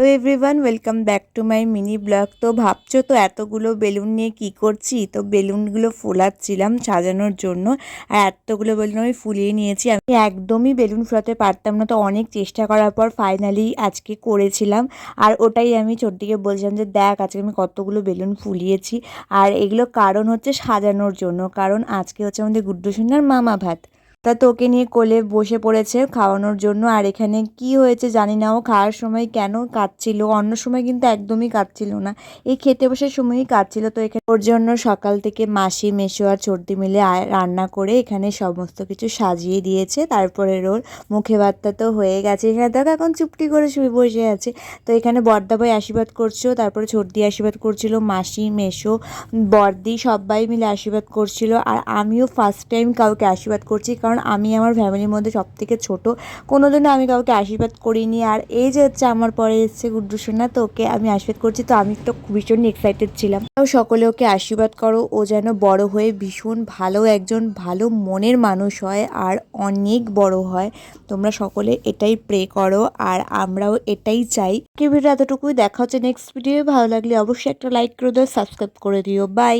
তো everyone welcome back to my mini blog. তো ভাবছো তো এতগুলো বেলুন নিয়ে কি করছি? তো বেলুনগুলো ফোলাচ্ছিলাম সাজানোর জন্য। আর এতগুলো বেলুন আমি ফুলিয়ে নিয়েছি। আমি একদমই বেলুন ফোলাতে পারতাম না, তো অনেক চেষ্টা করার পর ফাইনালি আজকে করেছিলাম। আর ওটাই আমি ছোট্টিকে বলছিলাম যে দেখ আজকে আমি কতগুলো বেলুন ফুলিয়েছি। আর এগুলো কারণ হচ্ছে সাজানোর জন্য, কারণ আজকে হচ্ছে আমাদের গুড্ডু সোনার মামা ভাত। তা তোকে নিয়ে কোলে বসে পড়েছে খাওয়ানোর জন্য। আর এখানে কি হয়েছে জানি না, ও খাওয়ার সময় কেন কাঁদছিল, অন্য সময় কিন্তু একদমই কাঁদছিল না, এই খেতে বসার সময়ই কাঁদছিল। তো এখানে ওর জন্য সকাল থেকে মাসি মেসো আর ছোটদি মিলে রান্না করে এখানে সমস্ত কিছু সাজিয়ে দিয়েছে। তারপরে ওর মুখে ভাতটা তো হয়ে গেছে, এখানে দেখো এখন চুপটি করে শুয়ে বসে আছে। তো এখানে বড়দা ভাই আশীর্বাদ করছিল, তারপরে ছোটদি আশীর্বাদ করছিল, মাসি মেসো বড়দি সবাই মিলে আশীর্বাদ করছিল। আর আমিও ফার্স্ট টাইম কাউকে আশীর্বাদ করছি, কারণ আমি আমার ফ্যামিলির মধ্যে সব থেকে ছোটো, কোনোদিনও আমি কাউকে আশীর্বাদ করিনি। আর এই যে হচ্ছে আমার পরে এসছে গুড্ডু সোনা, তো ওকে আমি আশীর্বাদ করছি। তো আমি তো ভীষণ এক্সাইটেড ছিলাম। তো সকলে ওকে আশীর্বাদ করো, ও যেন বড় হয়ে ভীষণ ভালো একজন ভালো মনের মানুষ হয় আর অনেক বড় হয়। তোমরা সকলে এটাই প্রে করো, আর আমরাও এটাই চাই। কি ভিডিও এতটুকুই, দেখা হচ্ছে নেক্সট ভিডিও। ভালো লাগলে অবশ্যই একটা লাইক করে দিও, সাবস্ক্রাইব করে দিও। বাই।